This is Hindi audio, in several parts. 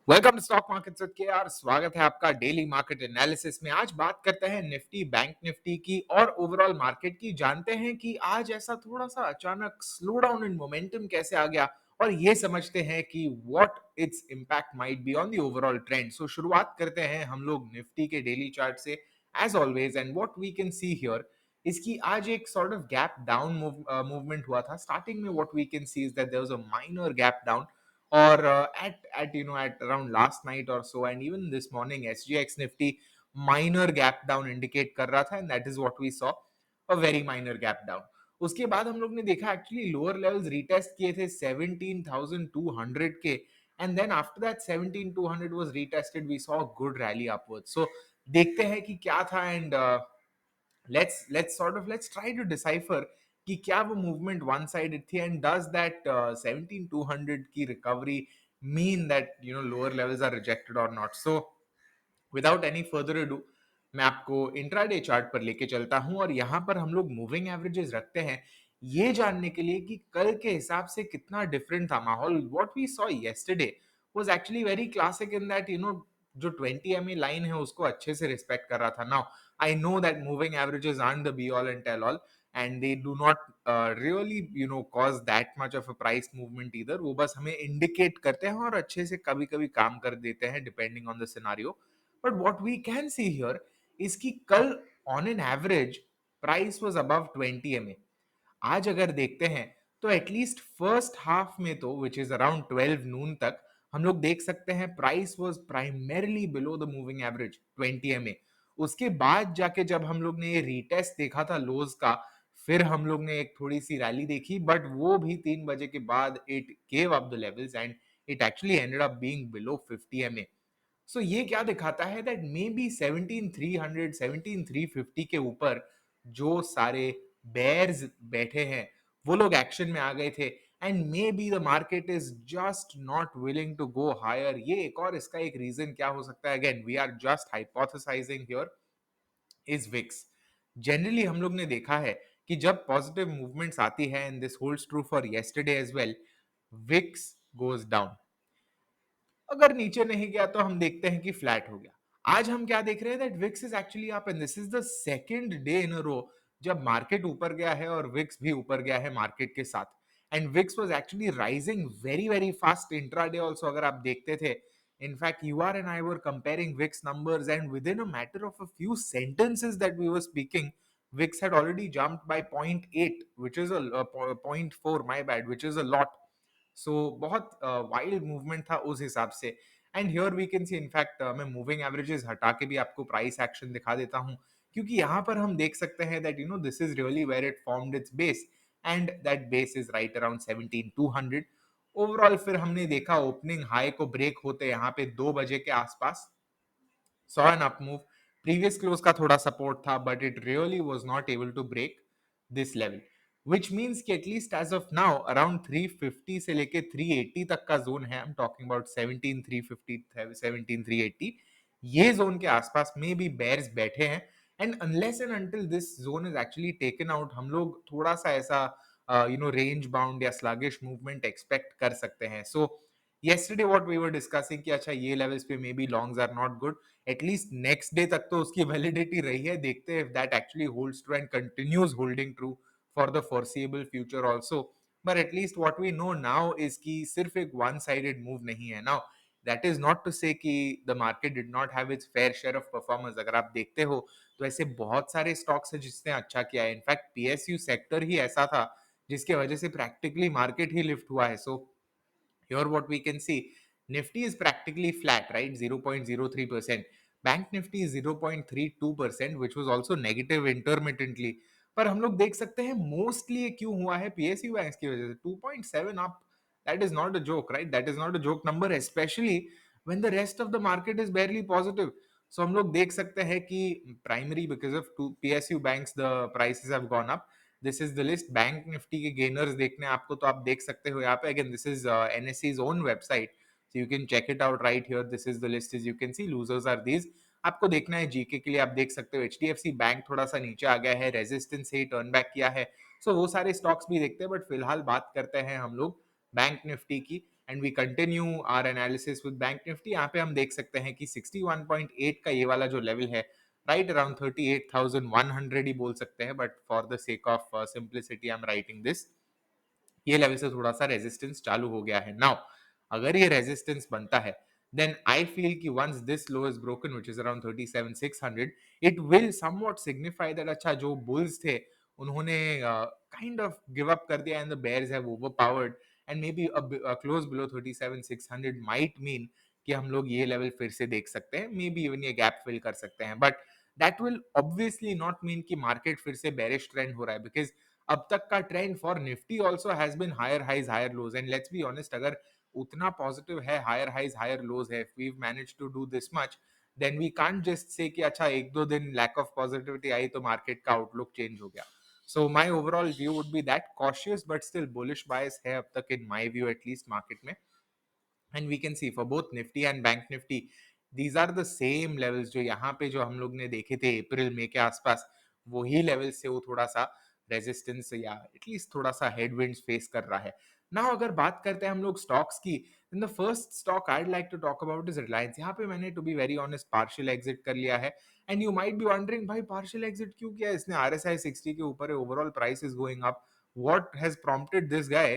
Welcome to stock market with KR. स्वागत है आपका डेली मार्केट एनालिसिस में। आज बात करते हैं निफ्टी बैंक निफ्टी की और ओवरऑल मार्केट की। जानते हैं कि आज ऐसा थोड़ा सा अचानक स्लो डाउन इन मोमेंटम कैसे आ गया और ये समझते हैं कि what its impact might be on the overall trend. So शुरुआत करते हैं हम लोग निफ्टी के डेली चार्ट से as always. And what we can see here इसकी आज एक sort of gap down movement हुआ था। स्टार्टिंग में what we can see is that there was a minor gap down or at around last night or so, and even this morning SGX Nifty minor gap down indicate कर रहा था, and that is what we saw, a very minor gap down. उसके बाद हम लोग ने देखा एक्चुअली लोअर लेवल्स रीटेस्ट किए थे 17,200 के, and then after that 17,200 was retested, we saw good rally upward. So देखते हैं कि क्या था, and let's try to decipher कि क्या वो मूवमेंट वन साइडेड थी, एंड डज दैट 17,200 की recovery mean that lower levels are rejected और not. So without any further ado मैं आपको इंट्राडे चार्ट पर लेके चलता हूं, और यहां पर हम लोग मूविंग एवरेजेस रखते हैं ये जानने के लिए कि कल के हिसाब से कितना डिफरेंट था माहौल। What we saw yesterday was actually very classic in that जो 20 एमए लाइन है उसको अच्छे से रिस्पेक्ट कर रहा था। Now I know that moving averages aren't the be all and tell all, and they do not really cause that much of a price movement either। वो बस हमें इंडिकेट करते हैं और अच्छे से कभी कभी काम कर देते हैं depending on the scenario. But what we can see here is कि कल on an average price was above 20 MA. आज अगर देखते हैं तो एटलीस्ट फर्स्ट हाफ में तो विच इज अराउंड 12 नून तक हम लोग देख सकते हैं price was primarily below the moving average 20 MA. उसके बाद जाके जब हम लोग ने ये रीटेस्ट देखा था लोज का, फिर हम लोग ने एक थोड़ी सी रैली देखी, बट वो भी 3 बजे के बाद it gave up the levels and it actually ended up being below 50 MA. So ये क्या दिखाता है दैट मे बी 17,300 17,350 के ऊपर जो सारे बेयर्स बैठे हैं वो लोग एक्शन में आ गए थे, and maybe the market is just not willing to go higher. ये एक और इसका एक रीजन क्या हो सकता है, again we are just hypothesizing here, is VIX. Generally हम लोग ने देखा है कि जब पॉजिटिव मूवमेंट्स आती है, and this holds true for yesterday as well, VIX goes down. अगर नीचे नहीं गया तो हम देखते हैं कि फ्लैट हो गया। आज हम क्या देख रहे हैं that VIX is actually up, and this is the second day in a row जब मार्केट ऊपर गया है और विक्स भी ऊपर गया है मार्केट के साथ। And VIX was actually rising very very fast intraday also, अगर आप देखते थे। In fact you are and I were comparing VIX numbers, and with in a matter of a few sentences that we were speaking, VIX had already jumped by 0.8, which is a 0.4, my bad, which is a lot। So बहुत वाइल्ड मूवमेंट था उस हिसाब से। And here we can see, in fact मैं मूविंग एवरेजेस हटा के भी आपको प्राइस एक्शन दिखा देता हूं, क्योंकि यहाँ पर हम देख सकते हैं that this is really where it formed its base, and that base is right around 17,200। Overall फिर हमने देखा ओपनिंग हाई को ब्रेक होते यहाँ पे 2 बजे के आसपास saw an up move। previous close का थोड़ा सपोर्ट था, but it really was not able to break this level, which means कि at least as of now around 350 से लेके 380 तक का जोन है। I'm talking about 17,350 17,380, ये जोन के आसपास में भी बेयर्स बैठे हैं, and unless and until this zone is actually taken out, हम लोग थोड़ा सा ऐसा रेंज बाउंड या स्लगिश मूवमेंट एक्सपेक्ट कर सकते हैं। सो yesterday what we were discussing कि अच्छा ये लेवल्स पे may be longs are not good, at least next day तक तो उसकी वैलिडिटी रही है। देखते हैं if that actually holds true and continues holding true for the foreseeable future also. But at least what we know now is कि सिर्फ एक वन साइडेड मूव नहीं है। Now that is not to say कि the market did not have its fair share of performance. अगर आप देखते हो तो ऐसे बहुत सारे स्टॉक्स हैं जिसने अच्छा किया है। इनफैक्ट पीएसयू सेक्टर ही ऐसा था जिसके वजह से प्रैक्टिकली मार्केट ही लिफ्ट हुआ है। सो here what we can see, Nifty is practically flat, right? 0.03%. Bank Nifty is 0.32%, which was also negative intermittently। पर हम लोग देख सकते हैं मोस्टली ये क्यों हुआ है, पीएसयू बैंक्स की वजह से। 2.7 up, that is not a joke, right? That is not a joke number, especially when the rest of the market is barely positive. So हम लोग देख सकते हैं कि primary because of PSU banks the prices have gone up. This is the list. Bank Nifty के गेनर्स देखने आपको तो आप देख सकते हो यहाँ पे। Again this is NSC's own website, so you can check it out right here। this is the list as you can see, losers are these। आपको देखना है जीके के लिए, आप देख सकते हो एचडीएफसी बैंक थोड़ा सा नीचे आ गया है, रेजिस्टेंस से ही टर्न बैक किया है। सो वो सारे स्टॉक्स भी देखते हैं, बट फिलहाल बात करते हैं हम लोग बैंक निफ्टी की। And we continue our analysis with bank Nifty, यहाँ पे हम देख सकते हैं कि 61.8 का ये वाला जो लेवल है, राइट अराउंड 38,100 ही बोल सकते हैं, but for the sake of simplicity I am writing this, ये लेवल से थोड़ा सा रेजिस्टेंस चालू हो गया है नाउ। अगर ये रेजिस्टेंस बनता है, देन आई फील कि once this low is broken which is around 37,600, it will somewhat signify that अच्छा जो बुल्स थे उन्होंने काइंड ऑफ गिव अप कर दिया and the bears have overpowered, and maybe close below 37,600 might mean कि हम लोग ये लेवल फिर से देख सकते हैं, मे बी इवन ये गैप फिल कर सकते हैं, but that will obviously not mean कि मार्केट फिर से बेरिश ट्रेंड हो रहा है, बिकॉज अब तक का trend for Nifty also has been higher highs higher lows, and let's be honest, अगर उतना पॉजिटिव है, हायर हाइज हायर लोज है, we manage to do this much, then we can't just say कि अच्छा एक दो दिन लैक ऑफ पॉजिटिविटी आई तो मार्केट का आउटलुक चेंज हो गया। So my overall view would be that cautious but still bullish bias है अब तक in my view at least market में, and we can see for both Nifty and bank Nifty these are the same levels जो यहाँ पे जो हम लोग ने देखे थे अप्रैल मई के आसपास, वही लेवल से वो थोड़ा सा रेजिस्टेंस या एटलीस्ट थोड़ा सा हेडविंड्स फेस कर रहा है ना। अगर बात करते हैं हम लोग स्टॉक्स की, then the first stock I'd like to talk about is Reliance। यहाँ पे मैंने to be very honest partial exit कर लिया है, and you might be wondering भाई partial exit क्यों किया, इसने RSI 60 के ऊपर है, overall price is going up, what has prompted this guy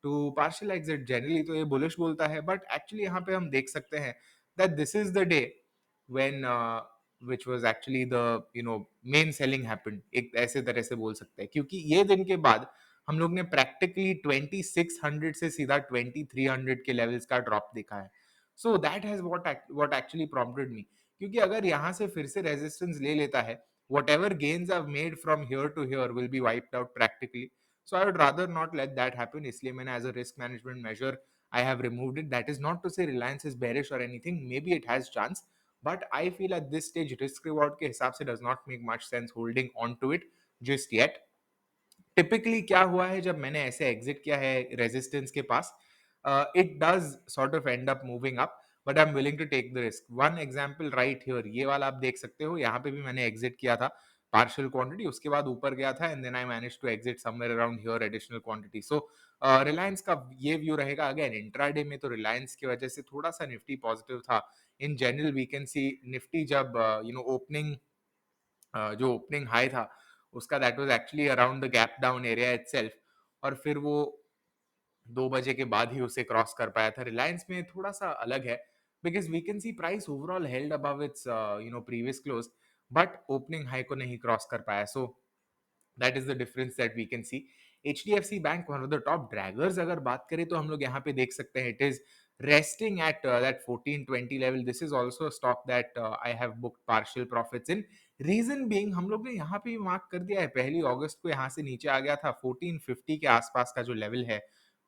to partial exit? Generally तो ये bullish बोलता है, but actually यहाँ पे हम देख सकते हैं that this is the day when which was actually the main selling happened, एक ऐसे तरह से बोल सकते हैं, क्योंकि ये दिन के बाद हम लोग ने प्रैक्टिकली 2600 से सीधा 2300 के लेवल्स का ड्रॉप देखा है। So that has what actually prompted me, क्योंकि अगर यहाँ से फिर से रेजिस्टेंस ले लेता है, whatever gains I've made from here to here will be wiped out practically. So I would rather not let that happen. इसलिए मैंने as a risk management measure I have removed it. That is not to say Reliance is bearish or anything. Maybe it has chance, but I feel at this stage risk reward के हिसाब से does not make much sense holding on to it just yet. Typically क्या हुआ है जब मैंने ऐसे एग्जिट किया है रेजिस्टेंस के पास, it does sort of end up moving up, but I am willing to take the risk. One example right here, ये वाला आप देख सकते हो, यहाँ पे भी मैंने एग्जिट किया था पार्शियल क्वांटिटी, उसके बाद ऊपर गया था and then I manage to exit somewhere around here additional quantity. So Reliance का ये व्यू रहेगा, अगेन इंट्राडे में तो रिलायंस की वजह से थोड़ा सा निफ्टी पॉजिटिव था। In general we can see Nifty जब ओपनिंग जो ओपनिंग हाई था उसका, that was actually around the gap down area itself, और फिर वो 2 बजे के बाद ही उसे क्रॉस कर पाया था। रिलायंस में थोड़ा सा अलग है, because we can see price overall held above its previous close, but opening high को नहीं क्रॉस कर पाया। So that is the difference that we can see. HDFC bank one of the top draggers अगर बात करें तो हम लोग यहाँ पे देख सकते हैं, it is resting at that 1420 level. This is also a stock that I have booked partial profits in. Reason being हम लोग ने यहाँ पे मार्क कर दिया है, 1 अगस्त को यहाँ से नीचे आ गया था 1450 के आसपास का जो लेवल है,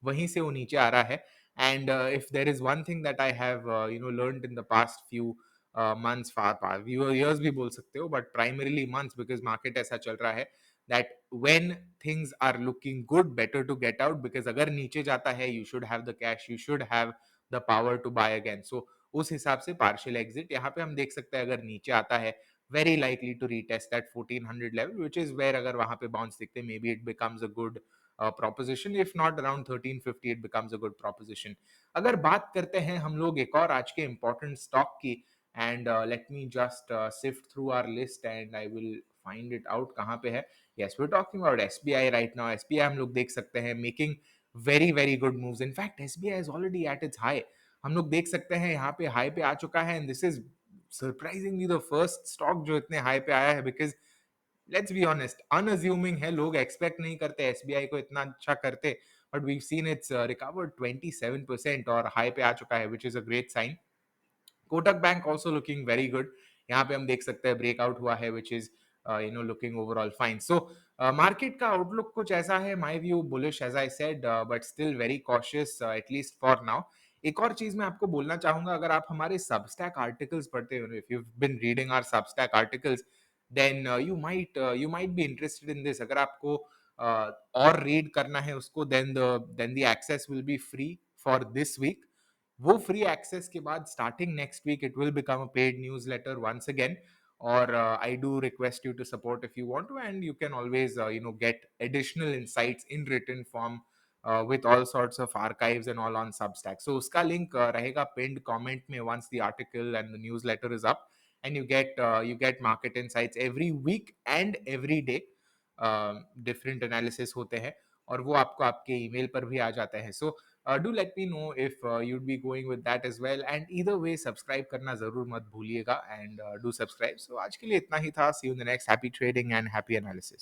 वहीं से वो नीचे आ रहा है। And if there is one thing that I have learned in the past few months, far years भी बोल सकते हो, but primarily months, because market ऐसा चल रहा है that when things are looking good, better to get out, because अगर नीचे जाता है you should have the cash, you should have the power to buy again. So उस हिसाब से partial exit यहाँ पे हम देख सकते हैं, अगर नीचे आता है very likely to retest that 1400 level, which is where अगर वहां पे bounce दिखते, maybe it becomes a good proposition. If not around 1350 it becomes a good proposition. अगर बात करते हैं हम लोग एक और आज के important stock की, and let me just sift through our list and I will find it out कहाँ पे है। Yes, we're talking about SBI right now. SBI हम लोग देख सकते हैं making very very good moves. In fact, SBI is already at its high. हम लोग देख सकते हैं यहाँ पे हाई पे आ चुका है, and this is surprisingly the first stock जो इतने हाई पे आया है, because let's be honest, unassuming है, लोग expect नहीं करते SBI को इतना अच्छा करते, but we've seen it's recovered 27% और हाई पे आ चुका है, which is a great sign. Kotak bank also looking very good, यहाँ पे हम देख सकते हैं ब्रेकआउट हुआ है, which is looking overall fine. So market का आउटलुक कुछ ऐसा है, my view bullish as I said, but still very cautious at least for now. एक और चीज मैं आपको बोलना चाहूंगा, अगर आप हमारे सबस्टैक आर्टिकल्स पढ़ते हो, if you been reading our Substack articles, then you might be interested in this. अगर आपको और रीड करना है उसको, then the access will be free for this week. वो फ्री एक्सेस के बाद starting next week it will become a paid newsletter once again, और I do request you to support if you want to, and you can always get additional insights in written form with all sorts of archives and all on Substack. So uska link rahega pinned comment mein once the article and the newsletter is up, and you get market insights every week and every day. Different analysis होते हैं और वो आपको आपके ईमेल पर भी आ जाते हैं. So do let me know if you'd be going with that as well, and either way subscribe करना जरूर मत भूलिएगा, and do subscribe. So आज के लिए इतना ही था. See you in the next. Happy trading and happy analysis.